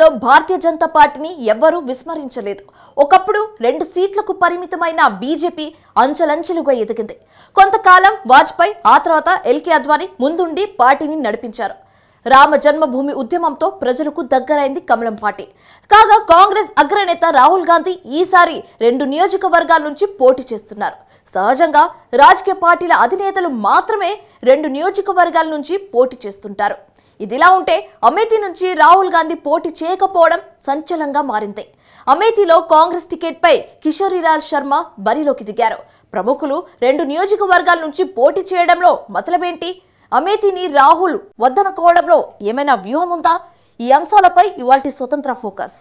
రాజకీయాల్లో భారతీయ జనతా పార్టీని ఎవ్వరూ విస్మరించలేదు. ఒకప్పుడు 2 సీట్లకు పరిమితమైన బీజేపీ అంచెలంచెలుగా ఎదిగింది. కొంతకాలం వాజ్పేయి, ఆ తర్వాత ఎల్కే అద్వానీ ముందుండి పార్టీని నడిపించారు. రామ జన్మభూమి ఉద్యమంతో ప్రజలకు దగ్గరైంది కమలం పార్టీ. కాగా కాంగ్రెస్ అగ్రనేత రాహుల్ గాంధీ ఈసారి 2 నియోజకవర్గాల నుంచి పోటీ చేస్తున్నారు. సహజంగా రాజకీయ పార్టీల అధినేతలు మాత్రమే 2 నియోజకవర్గాల నుంచి పోటీ చేస్తుంటారు. ఇదిలా ఉంటే అమేథీ నుంచి రాహుల్ గాంధీ పోటీ చేయకపోవడం సంచలనంగా మారింది. అమేథీలో కాంగ్రెస్ టికెట్ పై కిషోరీలాల్ శర్మ బరిలోకి దిగారు. ప్రముఖులు 2 నియోజకవర్గాల నుంచి పోటీ చేయడంలో మతలబేంటి? అమేథీని రాహుల్ వద్దనుకోవడంలో ఏమైనా వ్యూహం ఉందా? ఈ అంశాలపై ఇవాల్టి స్వతంత్ర ఫోకస్.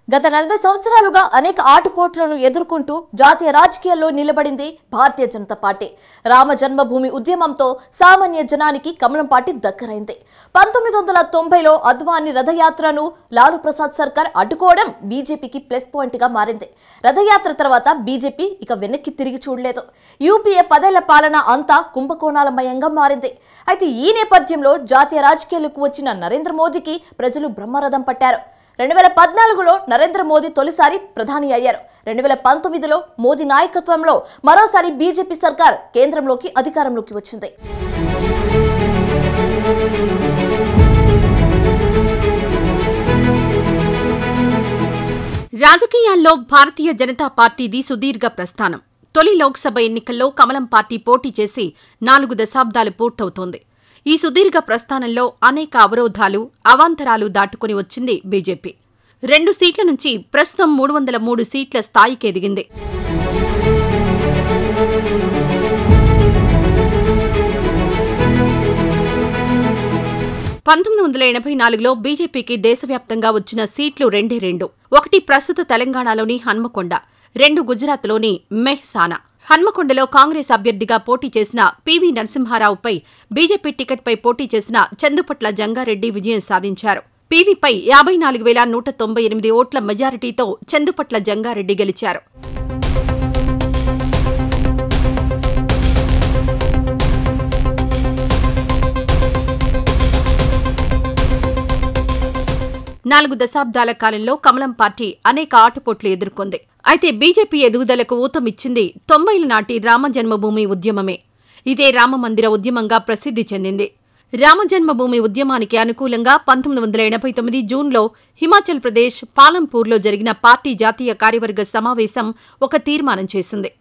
గత 40 సంవత్సరాలుగా అనేక ఆటుపోట్లను ఎదుర్కొంటూ జాతీయ రాజకీయాల్లో నిలబడింది భారతీయ జనతా పార్టీ. రామ జన్మభూమి ఉద్యమంతో సామాన్య జనానికి కమలం పార్టీ దగ్గరైంది. 1990లో అద్వానీ రథయాత్రను లాలూ ప్రసాద్ సర్కార్ అడ్డుకోవడం బీజేపీకి ప్లస్ పాయింట్ గా మారింది. రథయాత్ర తర్వాత బీజేపీ ఇక వెనక్కి తిరిగి చూడలేదు. యూపీఏ 10 ఏళ్ల పాలన అంతా కుంభకోణాలమయంగా మారింది. అయితే ఈ నేపథ్యంలో జాతీయ రాజకీయాలకు వచ్చిన నరేంద్ర మోదీకి ప్రజలు బ్రహ్మరథం పట్టారు. 2014లో నరేంద్ర మోదీ తొలిసారి ప్రధాని అయ్యారు. 2019లో మోదీ నాయకత్వంలో మరోసారి బీజేపీ సర్కార్ కేంద్రంలోకి అధికారంలోకి వచ్చింది. రాజకీయాల్లో భారతీయ జనతా పార్టీది సుదీర్ఘ ప్రస్థానం. తొలి లోక్సభ ఎన్నికల్లో కమలం పార్టీ పోటీ చేసి 4 దశాబ్దాలు పూర్తవుతోంది. ఈ సుదీర్ఘ ప్రస్థానంలో అనేక అవరోధాలు, అవాంతరాలు దాటుకుని వచ్చింది బీజేపీ. 2 సీట్ల నుంచి ప్రస్తుతం 303 సీట్ల స్థాయికి ఎదిగింది. లో బీజేపీకి దేశవ్యాప్తంగా వచ్చిన సీట్లు 2. ఒకటి ప్రస్తుత తెలంగాణలోని హన్మకొండ, 2 గుజరాత్లోని మెహ్సానా. హన్మకొండలో కాంగ్రెస్ అభ్యర్థిగా పోటీ చేసిన పివి నరసింహారావుపై బీజేపీ టికెట్పై పోటీ చేసిన చందుపట్ల జంగారెడ్డి విజయం సాధించారు. పీవీపై 54,198 ఓట్ల మెజారిటీతో చందుపట్ల జంగారెడ్డి గెలిచారు. నాలుగు దశాబ్దాల కాలంలో కమలం పార్టీ అనేక ఆటుపోట్లు ఎదుర్కొంది. అయితే బీజేపీ ఎదుగుదలకు ఊతమిచ్చింది 90ల నాటి రామజన్మభూమి ఉద్యమమే. ఇదే రామమందిర ఉద్యమంగా ప్రసిద్ధి చెందింది. రామజన్మభూమి ఉద్యమానికి అనుకూలంగా 1989 జూన్లో హిమాచల్ ప్రదేశ్ పాలంపూర్లో జరిగిన పార్టీ జాతీయ కార్యవర్గ సమావేశం ఒక తీర్మానం చేసింది.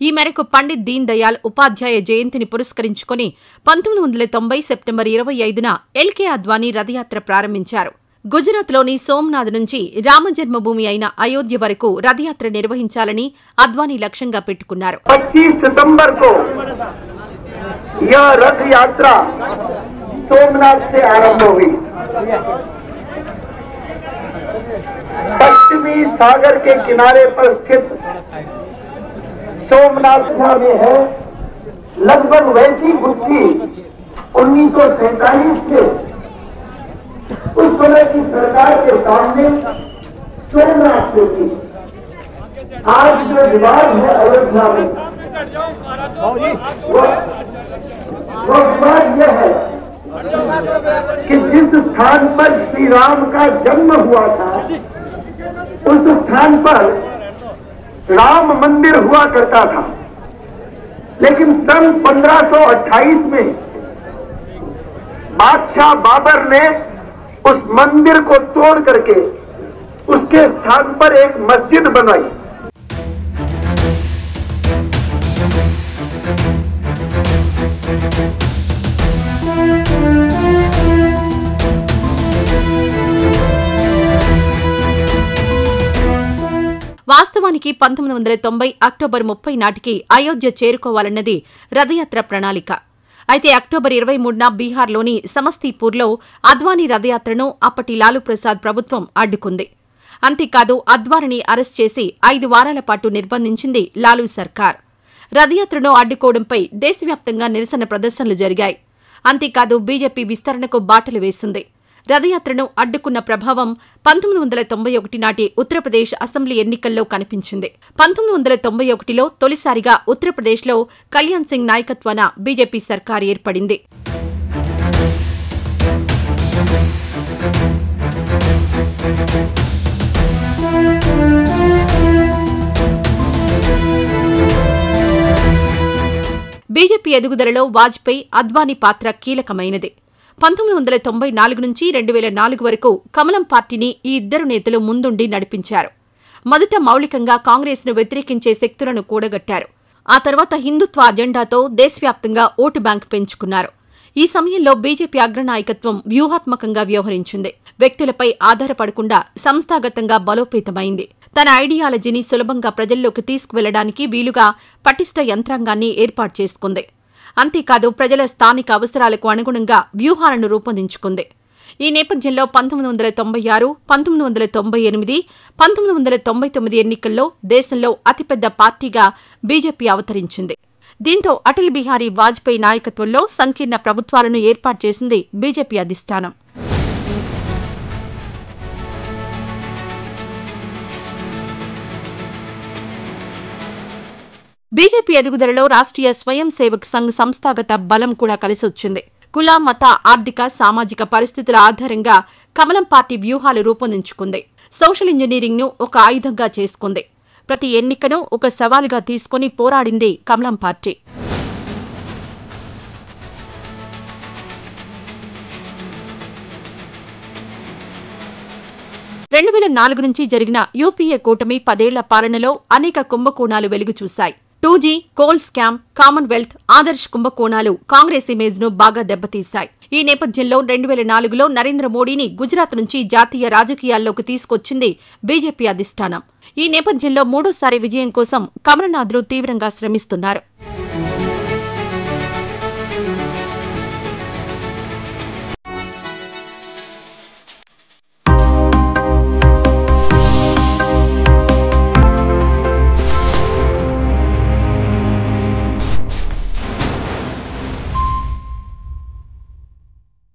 ఈ మేరకు పండిత్ దీన్ దయాళ్ ఉపాధ్యాయ జయంతిని పురస్కరించుకుని 1990 సెప్టెంబర్ 25న ఎల్కే అద్వానీ రథయాత్ర ప్రారంభించారు. గుజరాత్లోని సోమనాథ్ నుంచి రామజన్మభూమి అయిన అయోధ్య వరకు రథయాత్ర నిర్వహించాలని అద్వానీ లక్ష్యంగా పెట్టుకున్నారు. 25 सितंबर को यह रथ यात्रा सोमनाथ से आरंभ हुई। पश्चिमी सागर के किनारे पर स्थित सोमनाथ में है। लगभग वैसी बुद्धि 1947 से उस समय की सरकार के सामने सोमनाथ से थी। आज जो विवाद है अयोध्या में, वो विवाद यह है कि जिस स्थान पर श्री राम का जन्म हुआ था उस स्थान पर राम मंदिर हुआ करता था, लेकिन सन 1528 में बादशाह बाबर ने उस मंदिर को तोड़ करके उसके स्थान पर एक मस्जिद बनाई। వాస్తవానికి 1990 అక్టోబర్ 30 నాటికి అయోధ్య చేరుకోవాలన్నది రథయాత్ర ప్రణాళిక. అయితే అక్టోబర్ 23న బీహార్లోని సమస్తీపూర్లో అద్వానీ రథయాత్రను అప్పటి లాలూ ప్రసాద్ ప్రభుత్వం అడ్డుకుంది. అంతేకాదు అద్వానీని అరెస్ట్ చేసి 5 వారాల పాటు నిర్బంధించింది లాలూ సర్కార్. రథయాత్రను అడ్డుకోవడంపై దేశవ్యాప్తంగా నిరసన ప్రదర్శనలు జరిగాయి. అంతేకాదు బీజేపీ విస్తరణకు బాటలు వేసింది. రథయాత్రను అడ్డుకున్న ప్రభావం 1991 నాటి ఉత్తరప్రదేశ్ అసెంబ్లీ ఎన్నికల్లో కనిపించింది. 1991లో తొలిసారిగా ఉత్తరప్రదేశ్లో కళ్యాణ్ సింగ్ నాయకత్వాన బీజేపీ సర్కారు ఏర్పడింది. బీజేపీ ఎదుగుదలలో వాజ్పేయి, అద్వానీ పాత్ర కీలకమైనది. 1994 నుంచి 2004 వరకు కమలం పార్టీని ఈ ఇద్దరు నేతలు ముందుండి నడిపించారు. మొదట మౌలికంగా కాంగ్రెస్ను వ్యతిరేకించే శక్తులను కూడగట్టారు. ఆ తర్వాత హిందుత్వ అజెండాతో దేశవ్యాప్తంగా ఓటు బ్యాంక్ పెంచుకున్నారు. ఈ సమయంలో బీజేపీ అగ్రనాయకత్వం వ్యూహాత్మకంగా వ్యవహరించింది. వ్యక్తులపై ఆధారపడకుండా సంస్థాగతంగా బలోపేతమైంది. తన ఐడియాలజీని సులభంగా ప్రజల్లోకి తీసుకువెళ్లడానికి వీలుగా పటిష్ట యంత్రాంగాన్ని ఏర్పాటు చేసుకుంది. అంతేకాదు ప్రజల స్థానిక అవసరాలకు అనుగుణంగా వ్యూహాలను రూపొందించుకుంది. ఈ నేపథ్యంలో 1996, 1998, 1999 ఎన్నికల్లో దేశంలో అతిపెద్ద పార్టీగా బీజేపీ అవతరించింది. దీంతో అటల్ బిహారీ వాజ్పేయి నాయకత్వంలో సంకీర్ణ ప్రభుత్వాలను ఏర్పాటు చేసింది బీజేపీ అధిష్టానం. బీజేపీ ఎదుగుదలలో రాష్ట్రీయ స్వయం సేవక్ సంఘ్ సంస్థాగత బలం కూడా కలిసొచ్చింది. కుల, మత, ఆర్థిక, సామాజిక పరిస్థితుల ఆధారంగా కమలం పార్టీ వ్యూహాలు రూపొందించుకుంది. సోషల్ ఇంజనీరింగ్ను ఒక ఆయుధంగా చేసుకుంది. ప్రతి ఎన్నికను ఒక సవాలుగా తీసుకుని పోరాడింది కమలం పార్టీ. రెండు 2004 నుంచి జరిగిన యూపీఏ కూటమి 10 ఏళ్ల పాలనలో అనేక కుంభకోణాలు వెలుగుచూశాయి. 2G, coal scam, Commonwealth, Adarsh కుంభకోణాలు కాంగ్రెస్ ఇమేజ్ ను బాగా దెబ్బతీశాయి. ఈ నేపథ్యంలో 2004లో నరేంద్ర మోడీని గుజరాత్ నుంచి జాతీయ రాజకీయాల్లోకి తీసుకొచ్చింది బీజేపీ అధిష్టానం. ఈ నేపథ్యంలో మూడోసారి విజయం కోసం కమలనాథులు తీవ్రంగా శ్రమిస్తున్నారు.